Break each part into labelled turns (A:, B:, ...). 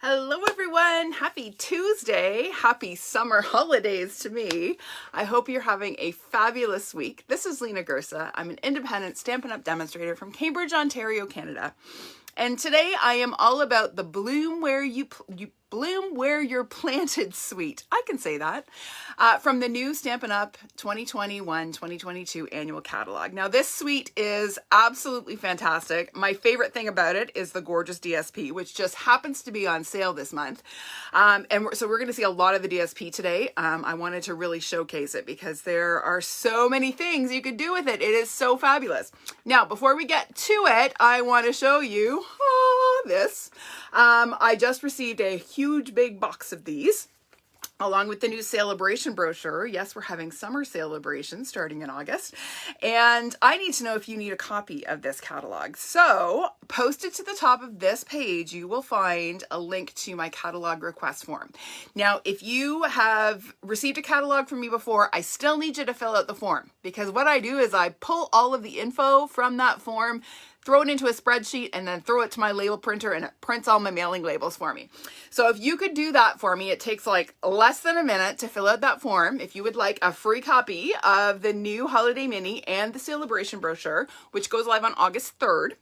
A: Hello everyone, happy Tuesday, happy summer holidays to me. I hope you're having a fabulous week. This is Lena Gersa. I'm an independent Stampin' Up! Demonstrator from Cambridge, Ontario, Canada. And today I am all about the bloom where you bloom where you're planted suite. I can say that. From the new Stampin' Up! 2021-2022 annual catalog. Now this suite is absolutely fantastic. My favorite thing about it is the gorgeous DSP, which just happens to be on sale this month. So we're going to see a lot of the DSP today. I wanted to really showcase it because there are so many things you could do with it. It is so fabulous. Now, before we get to it, I want to show you this. I just received a huge big box of these along with the new celebration brochure. Yes, we're having summer celebrations starting in August. And I need to know if you need a copy of this catalog. So posted to the top of this page, you will find a link to my catalog request form. Now, if you have received a catalog from me before, I still need you to fill out the form, because what I do is I pull all of the info from that form, throw it into a spreadsheet, and then throw it to my label printer, and it prints all my mailing labels for me. So if you could do that for me, it takes like less than a minute to fill out that form. If you would like a free copy of the new holiday mini and the celebration brochure, which goes live on August 3rd,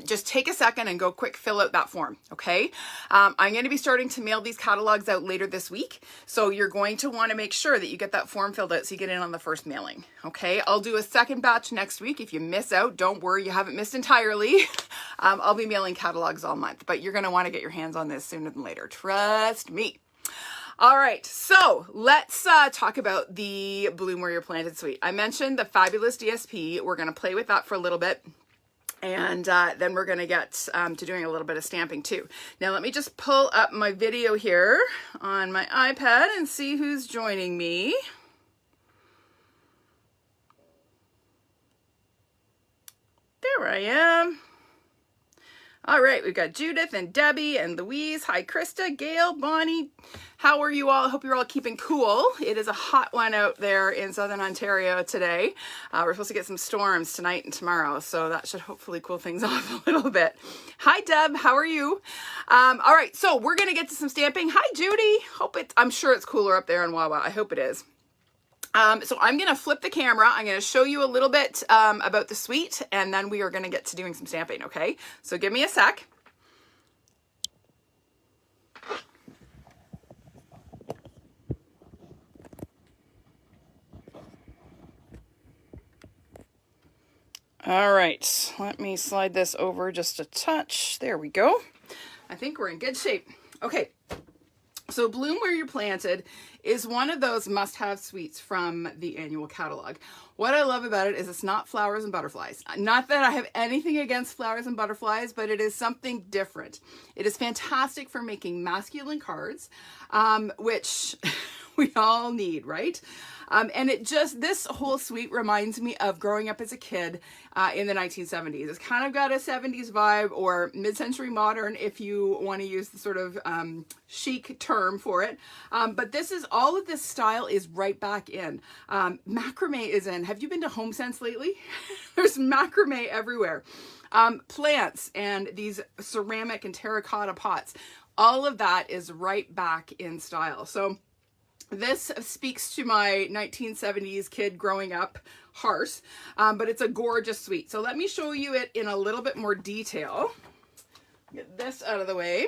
A: just take a second and go quick fill out that form, okay? I'm going to be starting to mail these catalogs out later this week, so you're going to want to make sure that you get that form filled out so you get in on the first mailing, okay? I'll do a second batch next week. If you miss out, don't worry, you haven't missed entirely. I'll be mailing catalogs all month, but you're going to want to get your hands on this sooner than later. Trust me. All right, so let's talk about the Bloom Where You're Planted suite. I mentioned the fabulous DSP. We're going to play with that for a little bit. And then we're going to get to doing a little bit of stamping too. Now let me just pull up my video here on my iPad and see who's joining me. There I am. All right, we've got Judith and Debbie and Louise. Hi, Krista, Gail, Bonnie. How are you all? I hope you're all keeping cool. It is a hot one out there in Southern Ontario today. We're supposed to get some storms tonight and tomorrow, so that should hopefully cool things off a little bit. Hi, Deb. How are you? All right, so we're going to get to some stamping. Hi, Judy. I'm sure it's cooler up there in Wawa. I hope it is. So I'm going to flip the camera. I'm going to show you a little bit about the suite, and then we are going to get to doing some stamping, okay? So give me a sec. All right, let me slide this over just a touch. There we go. I think we're in good shape. Okay. So Bloom Where You're Planted is one of those must-have suites from the annual catalog. What I love about it is it's not flowers and butterflies. Not that I have anything against flowers and butterflies, but it is something different. It is fantastic for making masculine cards, which we all need, right? And this whole suite reminds me of growing up as a kid in the 1970s. It's kind of got a 70s vibe, or mid-century modern if you want to use the sort of chic term for it. But all of this style is right back in. Macrame is in. Have you been to Home Sense lately? There's macrame everywhere. Plants and these ceramic and terracotta pots. All of that is right back in style. So this speaks to my 1970s kid growing up heart, but it's a gorgeous suite. So let me show you it in a little bit more detail. Get this out of the way.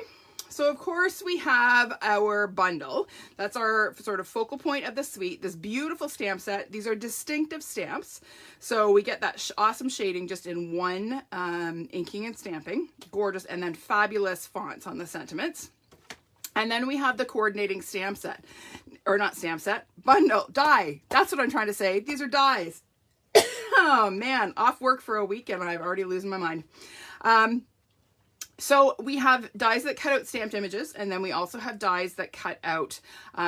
A: So of course we have our bundle. That's our sort of focal point of the suite, this beautiful stamp set. These are distinctive stamps. So we get that awesome shading just in one inking and stamping. Gorgeous, and then fabulous fonts on the sentiments. And then we have the coordinating stamp set, or not stamp set, bundle, die. That's what I'm trying to say. These are dies. Oh man, off work for a week and I'm already losing my mind. So we have dies that cut out stamped images, and then we also have dies that cut out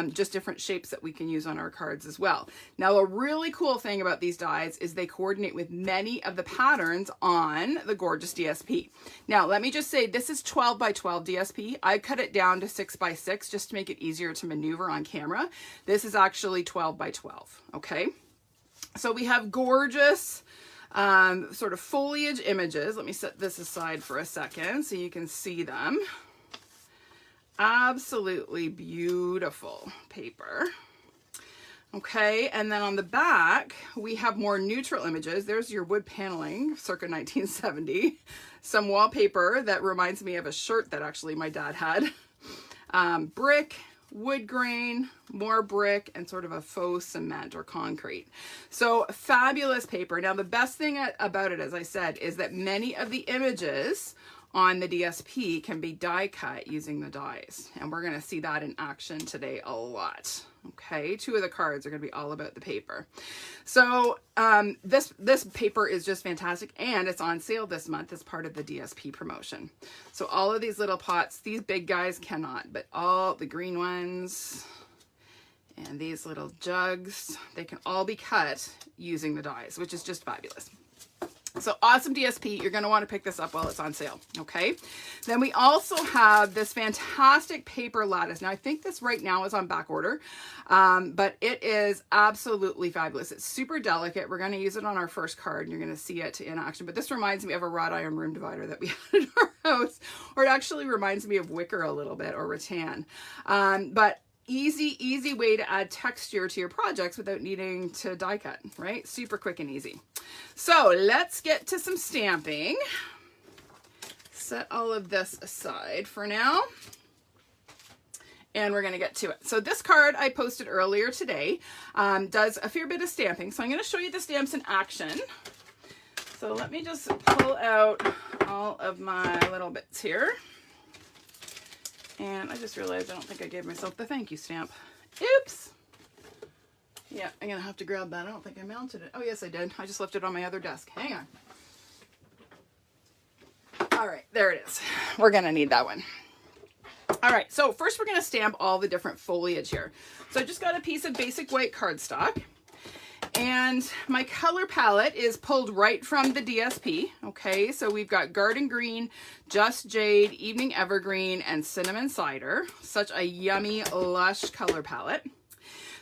A: just different shapes that we can use on our cards as well. Now, a really cool thing about these dies is they coordinate with many of the patterns on the gorgeous DSP. Now, let me just say, this is 12 by 12 DSP. I cut it down to 6 by 6 just to make it easier to maneuver on camera. This is actually 12 by 12, okay? So we have gorgeous sort of foliage images. Let me set this aside for a second so you can see them. Absolutely beautiful paper. Okay, and then on the back, we have more neutral images. There's your wood paneling, circa 1970. Some wallpaper that reminds me of a shirt that actually my dad had. Brick, wood grain, more brick, and sort of a faux cement or concrete. So fabulous paper. Now the best thing about it, as I said, is that many of the images on the DSP can be die cut using the dies. And we're gonna see that in action today a lot. Okay, 2 of the cards are gonna be all about the paper. So this paper is just fantastic, and it's on sale this month as part of the DSP promotion. So all of these little pots, these big guys cannot, but all the green ones and these little jugs, they can all be cut using the dies, which is just fabulous. So awesome DSP. You're going to want to pick this up while it's on sale. Okay. Then we also have this fantastic paper lattice. Now I think this right now is on back order, but it is absolutely fabulous. It's super delicate. We're going to use it on our first card and you're going to see it in action. But this reminds me of a wrought iron room divider that we had in our house, or it actually reminds me of wicker a little bit, or rattan. But easy way to add texture to your projects without needing to die cut, right? Super quick and easy. So let's get to some stamping. Set all of this aside for now. And we're going to get to it. So this card I posted earlier today does a fair bit of stamping. So I'm going to show you the stamps in action. So let me just pull out all of my little bits here. And I just realized I don't think I gave myself the thank you stamp. Oops. Yeah, I'm going to have to grab that. I don't think I mounted it. Oh, yes, I did. I just left it on my other desk. Hang on. All right, there it is. We're going to need that one. All right, so first we're going to stamp all the different foliage here. So I just got a piece of basic white cardstock. And my color palette is pulled right from the DSP. Okay, so we've got Garden Green, Just Jade, Evening Evergreen, and Cinnamon Cider. Such a yummy, lush color palette.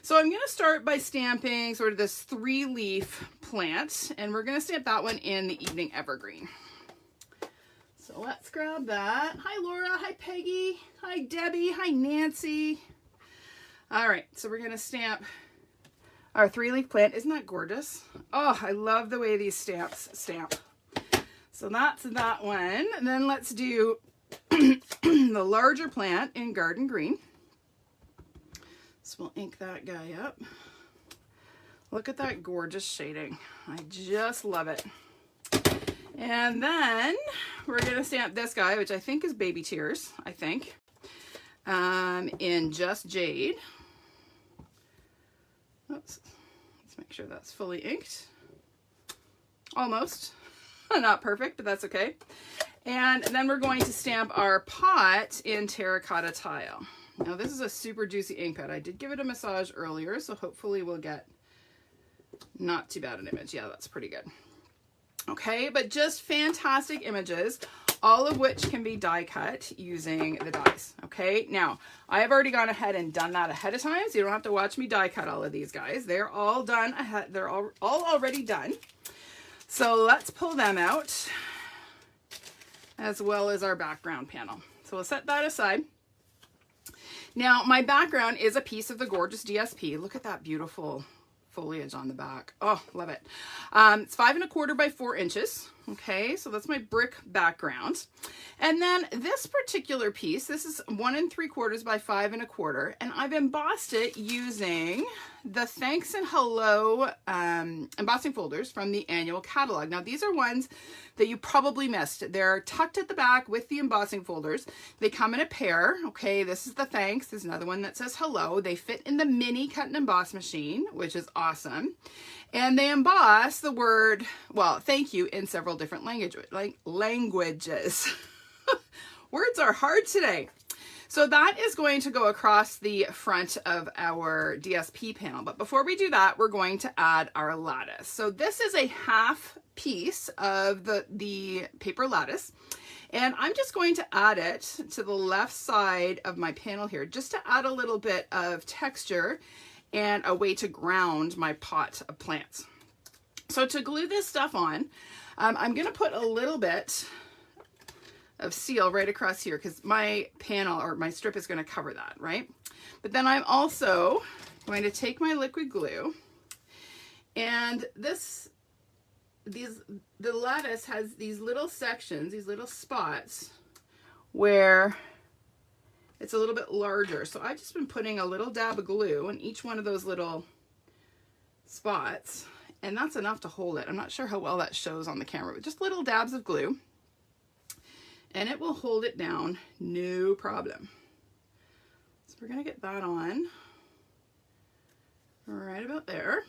A: So I'm going to start by stamping sort of this 3-leaf plant, and we're going to stamp that one in the Evening Evergreen. So let's grab that. Hi, Laura. Hi, Peggy. Hi, Debbie. Hi, Nancy. All right, so we're going to stamp our 3-leaf plant. Isn't that gorgeous? Oh, I love the way these stamps stamp. So that's that one. And then let's do the larger plant in Garden Green. So we'll ink that guy up. Look at that gorgeous shading. I just love it. And then we're going to stamp this guy, which I think is Baby Tears, I think, in Just Jade. Oops. Let's make sure that's fully inked. Almost. Not perfect, but that's okay. And then we're going to stamp our pot in Terracotta Tile. Now this is a super juicy ink pad. I did give it a massage earlier, so hopefully we'll get not too bad an image. Yeah, that's pretty good. Okay, but just fantastic images, all of which can be die cut using the dies. Okay, now I have already gone ahead and done that ahead of time, so you don't have to watch me die cut all of these guys. They're all done ahead. They're all already done. So let's pull them out, as well as our background panel. So we'll set that aside. Now my background is a piece of the gorgeous DSP. Look at that beautiful foliage on the back. Oh, love it. It's 5 1/4 by 4 inches. Okay, so that's my brick background. And then this particular piece, this is 1 3/4 by 5 1/4, and I've embossed it using the Thanks and Hello embossing folders from the annual catalog. Now these are ones that you probably missed. They're tucked at the back with the embossing folders. They come in a pair. Okay, this is the Thanks. There's another one that says Hello. They fit in the mini cut and emboss machine, which is awesome. And they emboss the word, well, thank you in several different languages. Words are hard today. So that is going to go across the front of our DSP panel. But before we do that, we're going to add our lattice. So this is a half piece of the paper lattice. And I'm just going to add it to the left side of my panel here, just to add a little bit of texture and a way to ground my pot of plants. So to glue this stuff on, I'm going to put a little bit of seal right across here because my panel or my strip is going to cover that, right? But then I'm also going to take my liquid glue, and the lattice has these little sections, these little spots where it's a little bit larger. So I've just been putting a little dab of glue in each one of those little spots, and that's enough to hold it. I'm not sure how well that shows on the camera, but just little dabs of glue, and it will hold it down, no problem. So we're gonna get that on right about there.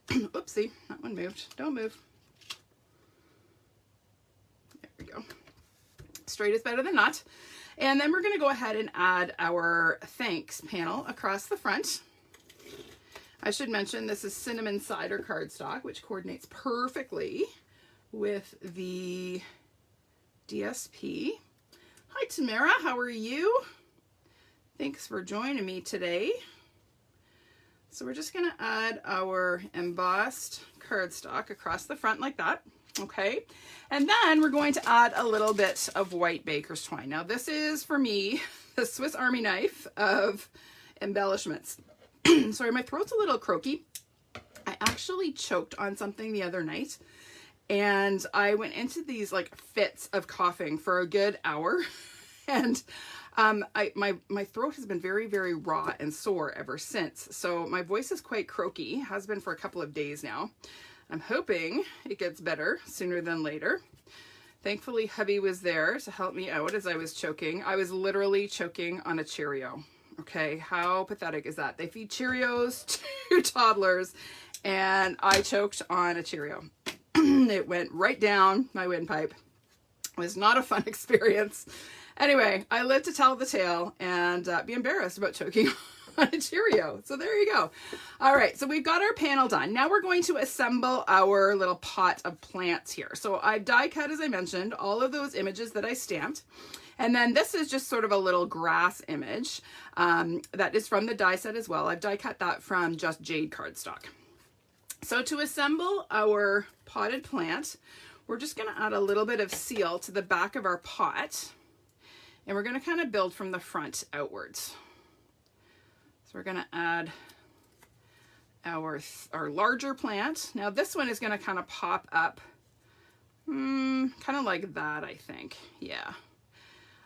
A: Oopsie, that one moved. Don't move. There we go. Straight is better than not. And then we're going to go ahead and add our thanks panel across the front. I should mention this is cinnamon cider cardstock, which coordinates perfectly with the DSP. Hi Tamara, how are you? Thanks for joining me today. So we're just going to add our embossed cardstock across the front like that. Okay, and then we're going to add a little bit of white baker's twine. Now this is, for me, the Swiss Army knife of embellishments. Sorry, my throat's a little croaky. I actually choked on something the other night, and I went into these like fits of coughing for a good hour, and my throat has been very, very raw and sore ever since. So my voice is quite croaky, has been for a couple of days now. I'm hoping it gets better sooner than later. Thankfully, hubby was there to help me out as I was choking. I was literally choking on a Cheerio. Okay, how pathetic is that? They feed Cheerios to toddlers, and I choked on a Cheerio. It went right down my windpipe. It was not a fun experience. Anyway, I live to tell the tale and be embarrassed about choking on a Cheerio. So there you go. All right, so we've got our panel done. Now we're going to assemble our little pot of plants here. So I've die cut, as I mentioned, all of those images that I stamped. And then this is just sort of a little grass image that is from the die set as well. I've die cut that from just Jade cardstock. So to assemble our potted plant, we're just going to add a little bit of seal to the back of our pot. And we're going to kind of build from the front outwards. So we're going to add our larger plant. Now this one is going to kind of pop up kind of like that, I think. Yeah.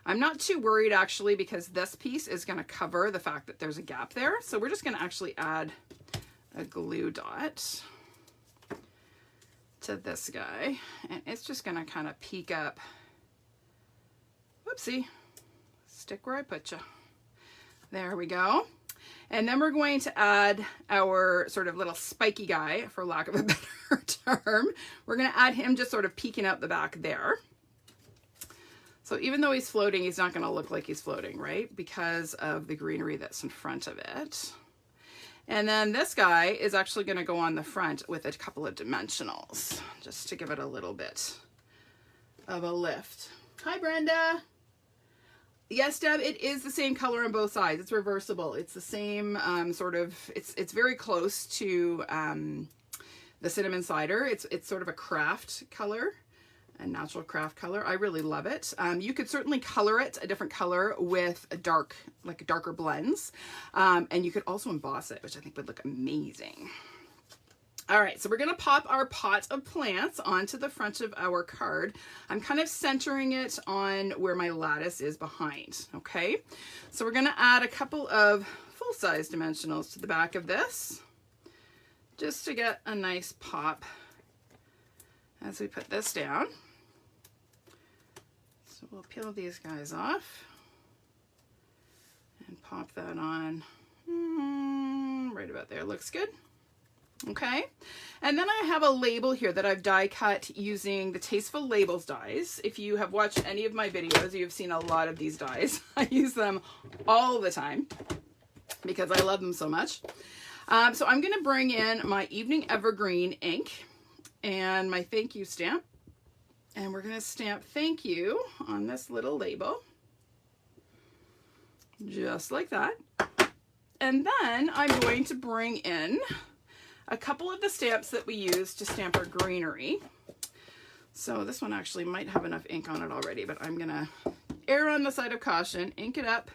A: I'm not too worried actually, because this piece is going to cover the fact that there's a gap there. So we're just going to actually add a glue dot to this guy, and it's just going to kind of peek up. Whoopsie. Stick where I put you. There we go. And then we're going to add our sort of little spiky guy, for lack of a better term. We're going to add him just sort of peeking out the back there. So even though he's floating, he's not going to look like he's floating, right? Because of the greenery that's in front of it. And then this guy is actually going to go on the front with a couple of dimensionals, just to give it a little bit of a lift. Hi, Brenda. Yes, Deb, it is the same color on both sides. It's reversible. It's the same sort of, it's very close to the cinnamon cider. It's sort of a craft color, a natural craft color. I really love it. You could certainly color it a different color with a darker blends. And you could also emboss it, which I think would look amazing. All right, so we're going to pop our pot of plants onto the front of our card. I'm kind of centering it on where my lattice is behind, okay? So we're going to add a couple of full-size dimensionals to the back of this, just to get a nice pop as we put this down. So we'll peel these guys off and pop that on right about there. Looks good. Okay, and then I have a label here that I've die cut using the Tasteful Labels dies. If you have watched any of my videos, you've seen a lot of these dies. I use them all the time because I love them so much. So I'm going to bring in my Evening Evergreen ink and my thank you stamp, and we're going to stamp thank you on this little label, just like that. And then I'm going to bring in a couple of the stamps that we use to stamp our greenery. So this one actually might have enough ink on it already, but I'm gonna err on the side of caution, ink it up,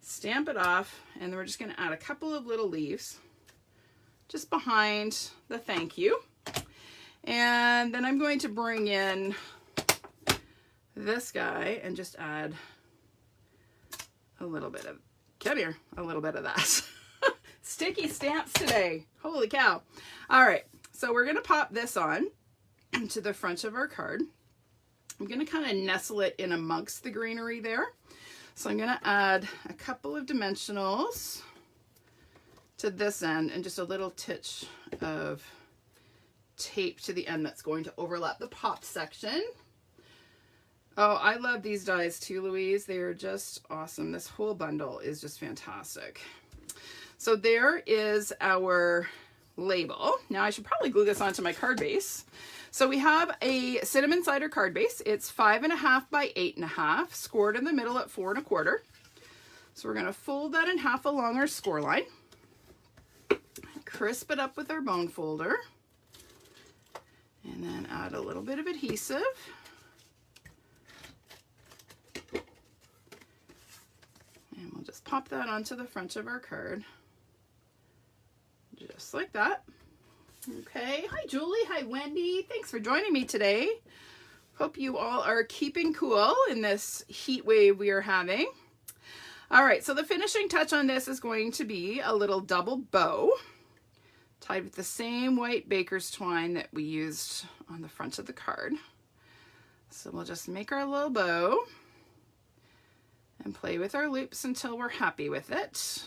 A: stamp it off, and then we're just gonna add a couple of little leaves just behind the thank you. And then I'm going to bring in this guy and just add a little bit of, come here, a little bit of that. Sticky stamps today. Holy cow. All right, so we're gonna pop this on to the front of our card. I'm gonna kind of nestle it in amongst the greenery there. So I'm gonna add a couple of dimensionals to this end and just a little titch of tape to the end that's going to overlap the pop section. Oh, I love these dies too, Louise. They are just awesome. This whole bundle is just fantastic. So there is our label. Now I should probably glue this onto my card base. So we have a cinnamon cider card base. It's 5.5 by 8.5, scored in the middle at 4 1/4. So we're gonna fold that in half along our score line, crisp it up with our bone folder, and then add a little bit of adhesive. And we'll just pop that onto the front of our card. Just like that. Okay, hi Julie, hi Wendy. Thanks for joining me today. Hope you all are keeping cool in this heat wave we are having. All right, so the finishing touch on this is going to be a little double bow tied with the same white baker's twine that we used on the front of the card. So we'll just make our little bow and play with our loops until we're happy with it.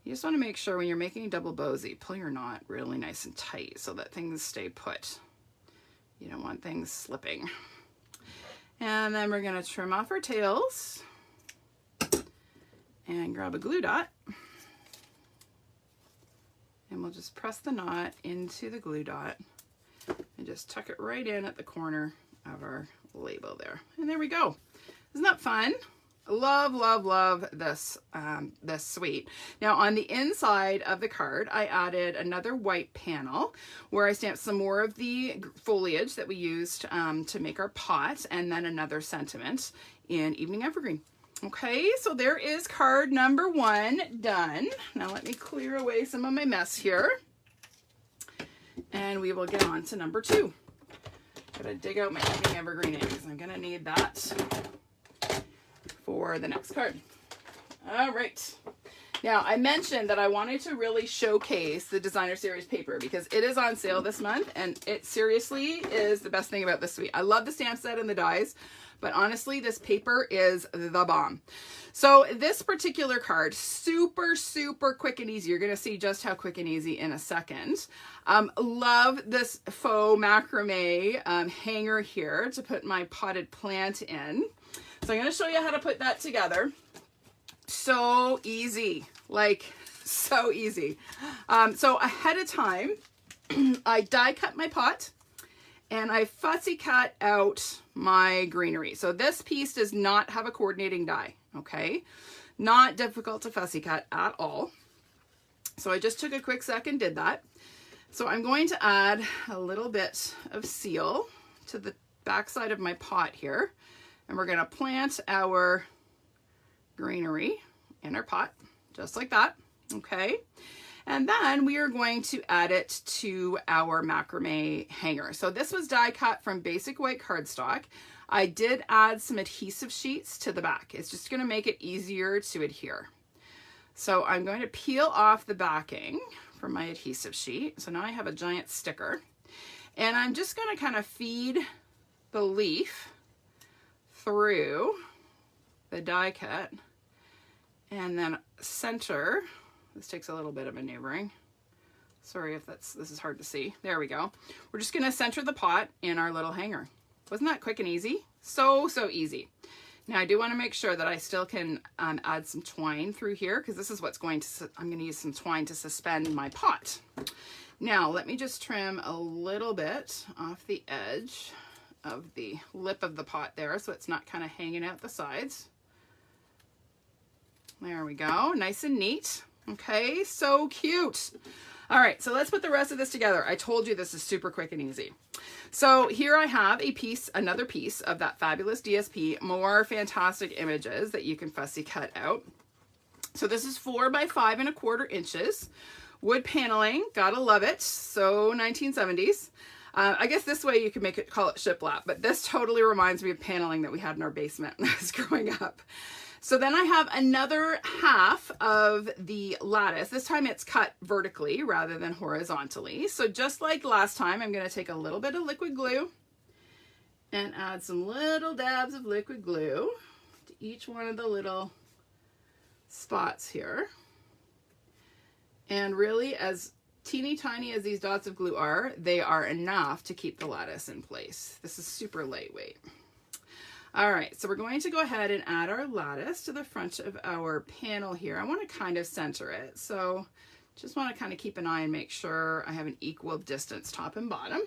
A: You just want to make sure when you're making double bows that you pull your knot really nice and tight so that things stay put. You don't want things slipping. And then we're going to trim off our tails and grab a glue dot. And we'll just press the knot into the glue dot and just tuck it right in at the corner of our label there. And there we go. Isn't that fun? Love, love, love this, this suite. Now on the inside of the card, I added another white panel where I stamped some more of the foliage that we used to make our pot, and then another sentiment in Evening Evergreen. Okay, so there is card number 1 done. Now let me clear away some of my mess here, and we will get on to number 2. Gotta dig out my Evening Evergreen because I'm gonna need that for the next card. All right. Now I mentioned that I wanted to really showcase the Designer Series paper because it is on sale this month, and it seriously is the best thing about this suite. I love the stamp set and the dies, but honestly, this paper is the bomb. So this particular card, super, super quick and easy. You're gonna see just how quick and easy in a second. Love this faux macrame hanger here to put my potted plant in. So I'm going to show you how to put that together. So easy, like so easy. So ahead of time, I die cut my pot and I fussy cut out my greenery. So this piece does not have a coordinating die, okay? Not difficult to fussy cut at all. So I just took a quick second, did that. So I'm going to add a little bit of seal to the back side of my pot here. And we're going to plant our greenery in our pot, just like that, okay? And then we are going to add it to our macrame hanger. So this was die cut from basic white cardstock. I did add some adhesive sheets to the back. It's just going to make it easier to adhere. So I'm going to peel off the backing from my adhesive sheet. So now I have a giant sticker. And I'm just going to kind of feed the leaf through the die cut and then center. This takes a little bit of maneuvering. Sorry if this is hard to see. There we go. We're just gonna center the pot in our little hanger. Wasn't that quick and easy? So easy. Now I do want to make sure that I still can add some twine through here because this is what's going to, I'm going to use some twine to suspend my pot. Now let me just trim a little bit off the edge of the lip of the pot there so it's not kind of hanging out the sides. There we go, nice and neat. Okay, so cute. All right, so let's put the rest of this together. I told you this is super quick and easy. So here I have a piece, another piece of that fabulous DSP, more fantastic images that you can fussy cut out. So this is 4 by 5¼ inches. Wood paneling, gotta love it. So 1970s. I guess this way you could make it, call it shiplap, but this totally reminds me of paneling that we had in our basement when I was growing up. So then I have another half of the lattice. This time it's cut vertically rather than horizontally. So just like last time, I'm going to take a little bit of liquid glue and add some little dabs of liquid glue to each one of the little spots here. And really, as teeny tiny as these dots of glue are, they are enough to keep the lattice in place. This is super lightweight. All right, so we're going to go ahead and add our lattice to the front of our panel here. I want to kind of center it, so just want to kind of keep an eye and make sure I have an equal distance top and bottom.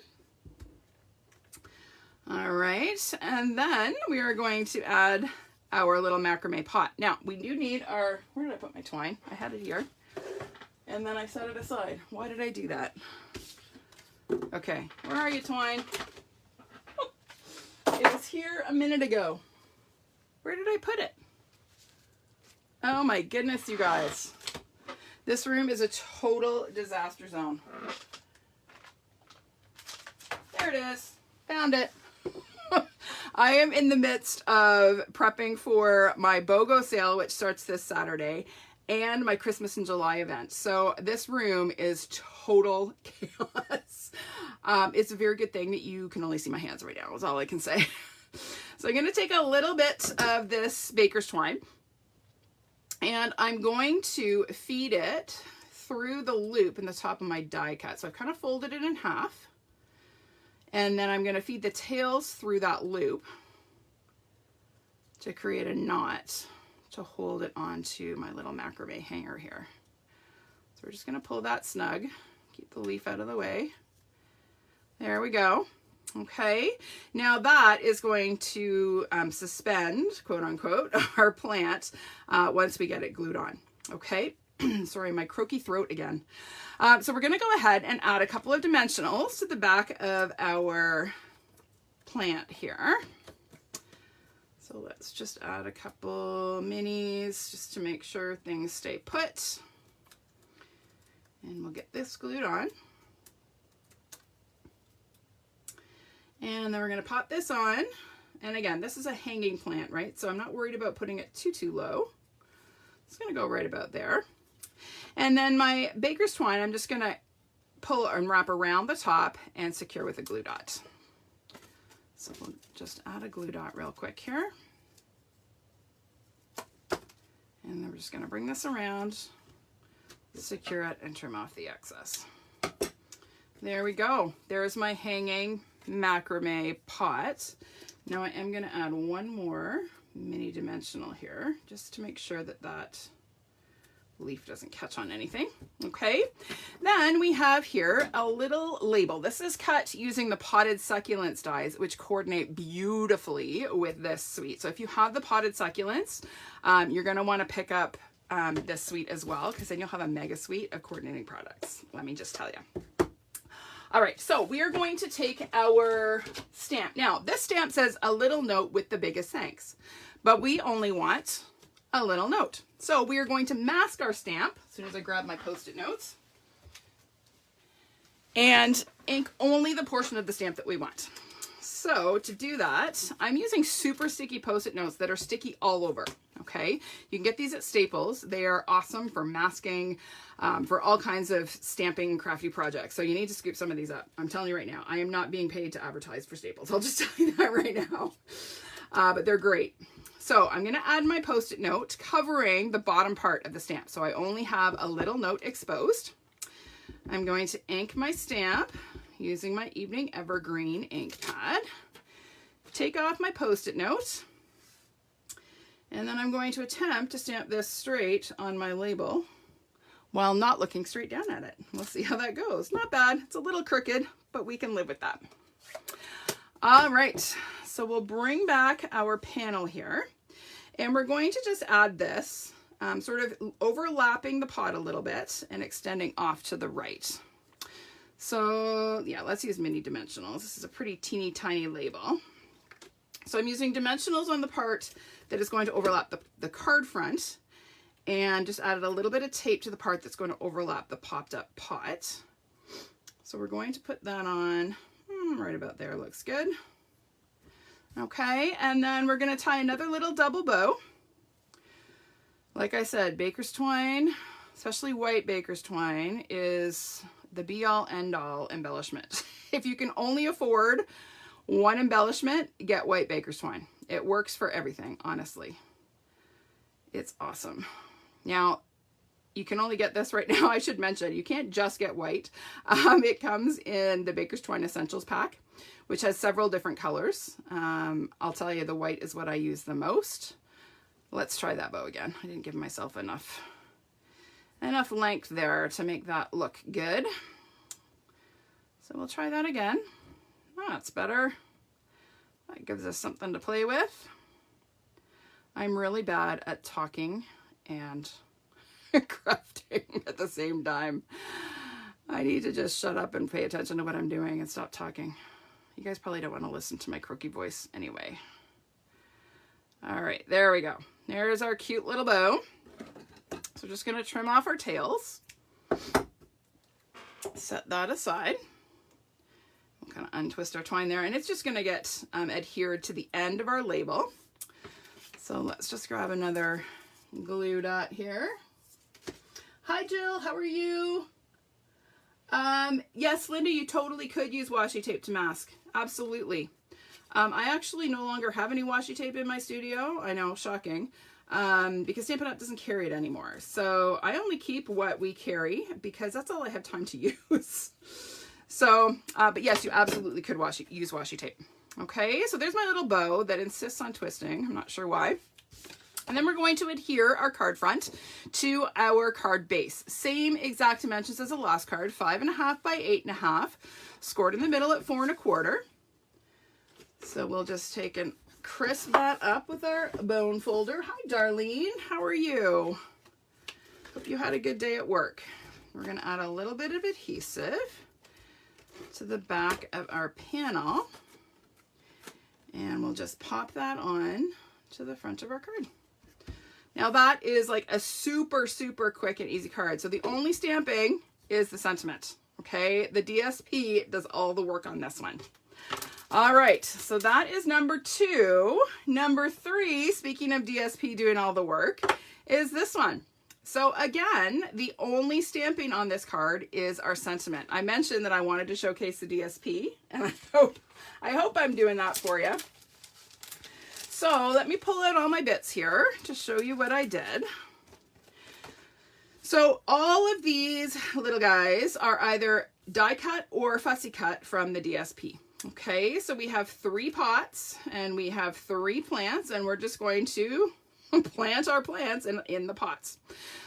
A: All right, and then we are going to add our little macrame pot. Now, we do need our, where did I put my twine? I had it here, and then I set it aside. Why did I do that? Okay, where are you, twine? It was here a minute ago. Where did I put it? Oh my goodness, you guys. This room is a total disaster zone. There it is. Found it. I am in the midst of prepping for my BOGO sale, which starts this Saturday, and my Christmas in July event. So this room is total chaos. It's a very good thing that you can only see my hands right now, is all I can say. So I'm going to take a little bit of this baker's twine, and I'm going to feed it through the loop in the top of my die cut. So I've kind of folded it in half, and then I'm going to feed the tails through that loop to create a knot to hold it onto my little macrame hanger here. So we're just going to pull that snug, keep the leaf out of the way. There we go. Okay, now that is going to suspend, quote unquote, our plant once we get it glued on. Okay, sorry, my croaky throat again. So we're going to go ahead and add a couple of dimensionals to the back of our plant here. So let's just add a couple minis just to make sure things stay put. And we'll get this glued on. And then we're going to pop this on. And again, this is a hanging plant, right? So I'm not worried about putting it too low. It's going to go right about there. And then my baker's twine, I'm just going to pull and wrap around the top and secure with a glue dot. So we'll just add a glue dot real quick here. And then we're just going to bring this around, secure it, and trim off the excess. There we go. There's my hanging macrame pot. Now I am going to add one more mini dimensional here just to make sure that that leaf doesn't catch on anything. Okay, then we have here a little label. This is cut using the potted succulents dies, which coordinate beautifully with this suite. So if you have the potted succulents, you're going to want to pick up this suite as well, because then you'll have a mega suite of coordinating products. Let me just tell you. All right, so we are going to take our stamp. Now, this stamp says a little note with the biggest thanks, but we only want a little note. So we are going to mask our stamp as soon as I grab my Post-it notes and ink only the portion of the stamp that we want. So to do that, I'm using super sticky Post-it notes that are sticky all over. Okay, you can get these at Staples. They are awesome for masking, for all kinds of stamping crafty projects. So you need to scoop some of these up. I'm telling you right now, I am not being paid to advertise for Staples. I'll just tell you that right now. But they're great. So I'm going to add my Post-it note covering the bottom part of the stamp. So I only have a little note exposed. I'm going to ink my stamp using my Evening Evergreen ink pad. Take off my Post-it note. And then I'm going to attempt to stamp this straight on my label while not looking straight down at it. We'll see how that goes. Not bad. It's a little crooked, but we can live with that. All right, so we'll bring back our panel here, and we're going to just add this sort of overlapping the pot a little bit and extending off to the right. So yeah, let's use mini dimensionals. This is a pretty teeny tiny label. So I'm using dimensionals on the part that is going to overlap the card front, and just added a little bit of tape to the part that's going to overlap the popped up pot. So we're going to put that on right about there. Looks good. Okay, and then we're going to tie another little double bow. Like I said, baker's twine, especially white baker's twine, is the be-all end-all embellishment. If you can only afford one embellishment, get white baker's twine. It works for everything, honestly. It's awesome. Now, you can only get this right now. I should mention, you can't just get white. It comes in the Baker's Twine Essentials pack, which has several different colors. I'll tell you, the white is what I use the most. Let's try that bow again. I didn't give myself enough length there to make that look good. So we'll try that again. Oh, that's better. That gives us something to play with. I'm really bad at talking and crafting at the same time. I need to just shut up and pay attention to what I'm doing and stop talking. You guys probably don't want to listen to my croaky voice anyway. All right, there we go. There's our cute little bow. So we're just going to trim off our tails. Set that aside. We'll kind of untwist our twine there, and it's just going to get adhered to the end of our label. So let's just grab another glue dot here. Hi Jill, how are you? Yes, Linda, you totally could use washi tape to mask. Absolutely. I actually no longer have any washi tape in my studio. I know, shocking. Because Stampin' Up doesn't carry it anymore. So I only keep what we carry because that's all I have time to use. So, but yes, you absolutely could use washi tape. Okay, so there's my little bow that insists on twisting. I'm not sure why. And then we're going to adhere our card front to our card base. Same exact dimensions as the last card, 5.5 by 8.5, scored in the middle at 4 1/4. So we'll just take and crisp that up with our bone folder. Hi, Darlene. How are you? Hope you had a good day at work. We're going to add a little bit of adhesive to the back of our panel. And we'll just pop that on to the front of our card. Now that is like a super, super quick and easy card. So the only stamping is the sentiment. Okay, the DSP does all the work on this one. All right, so that is number 2. Number 3, speaking of DSP doing all the work, is this one. So again, the only stamping on this card is our sentiment. I mentioned that I wanted to showcase the DSP, and I hope I'm doing that for you. So let me pull out all my bits here to show you what I did. So all of these little guys are either die cut or fussy cut from the DSP. Okay, so we have 3 pots and we have 3 plants, and we're just going to plant our plants in the pots.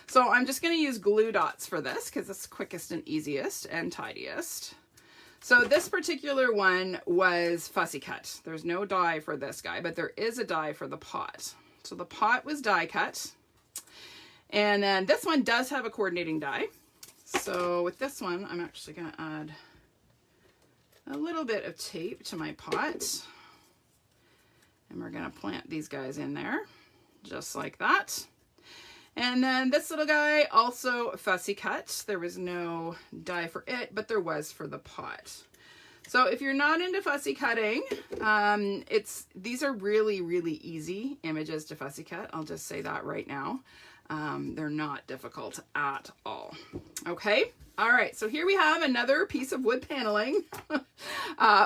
A: So I'm just going to use glue dots for this because it's quickest and easiest and tidiest. So this particular one was fussy cut. There's no die for this guy, but there is a die for the pot. So the pot was die cut. And then this one does have a coordinating die. So with this one, I'm actually going to add a little bit of tape to my pot. And we're going to plant these guys in there, just like that. And then this little guy, also fussy cut. There was no die for it, but there was for the pot. So if you're not into fussy cutting, these are really, really easy images to fussy cut. I'll just say that right now. They're not difficult at all. Okay. All right. So here we have another piece of wood paneling,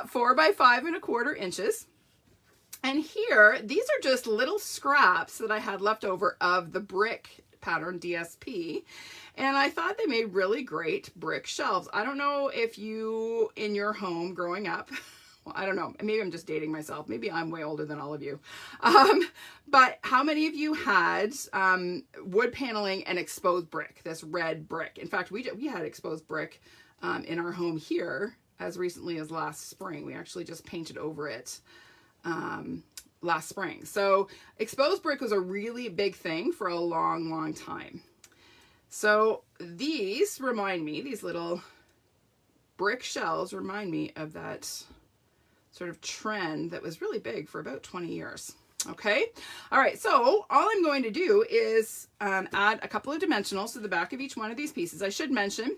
A: 4 by 5 1/4 inches. And here, these are just little scraps that I had left over of the brick pattern DSP. And I thought they made really great brick shelves. I don't know if you, in your home growing up, well, I don't know, maybe I'm just dating myself. Maybe I'm way older than all of you. But how many of you had wood paneling and exposed brick, this red brick? In fact, we had exposed brick in our home here as recently as last spring. We actually just painted over it last spring. So exposed brick was a really big thing for a long, long time. So these remind me, these little brick shells remind me of that sort of trend that was really big for about 20 years. Okay. All right. So all I'm going to do is add a couple of dimensionals to the back of each one of these pieces. I should mention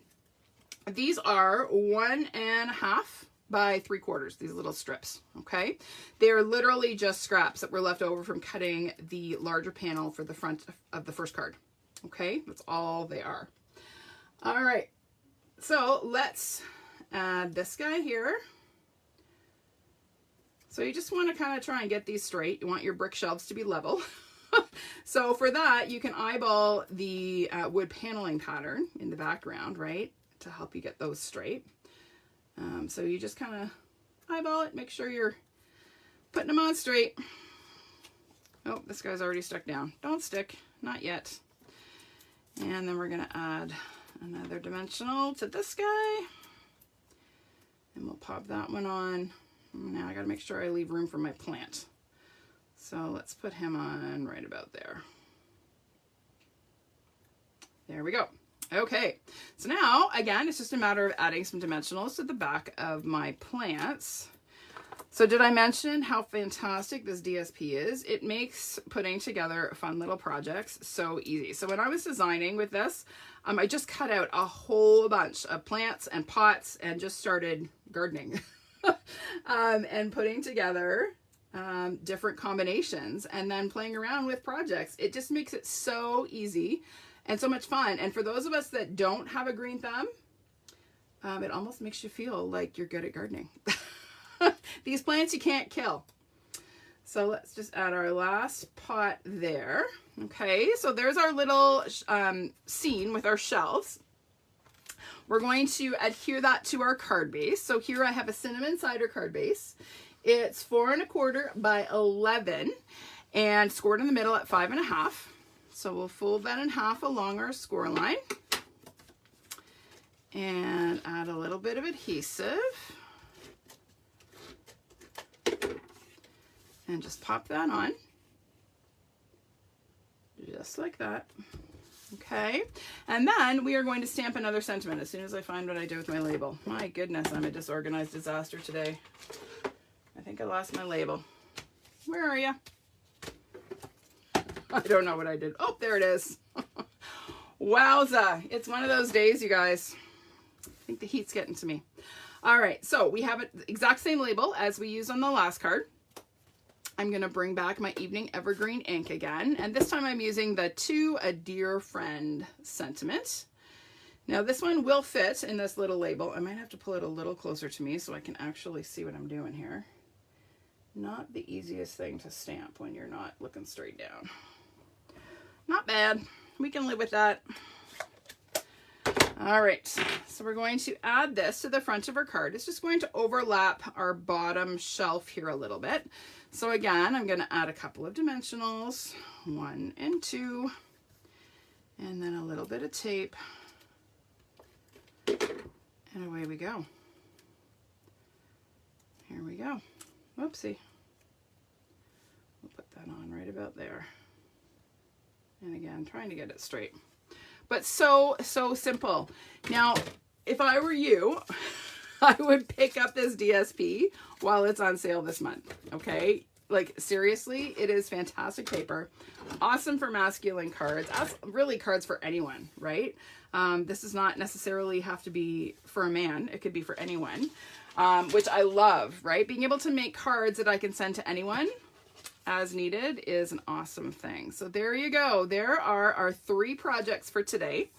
A: these are 1.5 by 3/4, these little strips. Okay. They are literally just scraps that were left over from cutting the larger panel for the front of the first card. Okay. That's all they are. All right. So let's add this guy here. So you just want to kind of try and get these straight. You want your brick shelves to be level. So for that, you can eyeball the wood paneling pattern in the background, right? To help you get those straight. So you just kind of eyeball it, make sure you're putting them on straight. Oh, this guy's already stuck down. Don't stick, not yet. And then we're going to add another dimensional to this guy. And we'll pop that one on. Now I got to make sure I leave room for my plant. So let's put him on right about there. There we go. Okay, so now again, it's just a matter of adding some dimensionals to the back of my plants. So did I mention how fantastic this DSP is? It makes putting together fun little projects so easy. So when I was designing with this, I just cut out a whole bunch of plants and pots and just started gardening. And putting together different combinations and then playing around with projects. It just makes it so easy and so much fun. And for those of us that don't have a green thumb, it almost makes you feel like you're good at gardening. These plants you can't kill. So let's just add our last pot there. Okay, so there's our little scene with our shelves. We're going to adhere that to our card base. So here I have a cinnamon cider card base. It's 4.25 by 11 and scored in the middle at 5.5. So we'll fold that in half along our score line and add a little bit of adhesive and just pop that on just like that. Okay, and then we are going to stamp another sentiment as soon as I find what I do with my label. My goodness, I'm a disorganized disaster today. I think I lost my label. Where are you? I don't know what I did. Oh, there it is. Wowza. It's one of those days, you guys. I think the heat's getting to me. All right, so we have the exact same label as we used on the last card. I'm going to bring back my Evening Evergreen ink again, and this time I'm using the To a Dear Friend sentiment. Now this one will fit in this little label. I might have to pull it a little closer to me so I can actually see what I'm doing here. Not the easiest thing to stamp when you're not looking straight down. Not bad. We can live with that. All right, so we're going to add this to the front of our card. It's just going to overlap our bottom shelf here a little bit. So again, I'm going to add a couple of dimensionals, 1 and 2, and then a little bit of tape, and away we go. Here we go. Whoopsie. We'll put that on right about there. And again, trying to get it straight. But so simple. Now, if I were you, I would pick up this DSP while it's on sale this month, okay? Like, seriously, it is fantastic paper. Awesome for masculine cards. Really cards for anyone, right? This does not necessarily have to be for a man. It could be for anyone, which I love, right? Being able to make cards that I can send to anyone as needed is an awesome thing. So there you go. There are our 3 projects for today.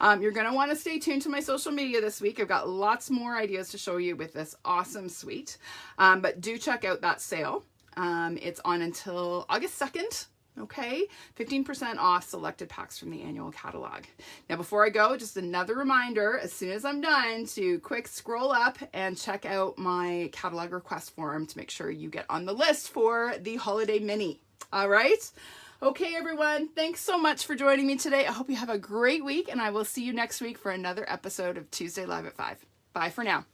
A: You're going to want to stay tuned to my social media this week. I've got lots more ideas to show you with this awesome suite. But do check out that sale. It's on until August 2nd. Okay, 15% off selected packs from the annual catalog. Now, before I go, just another reminder, as soon as I'm done, to quick scroll up and check out my catalog request form to make sure you get on the list for the holiday mini. All right. Okay, everyone. Thanks so much for joining me today. I hope you have a great week, and I will see you next week for another episode of Tuesday Live at 5. Bye for now.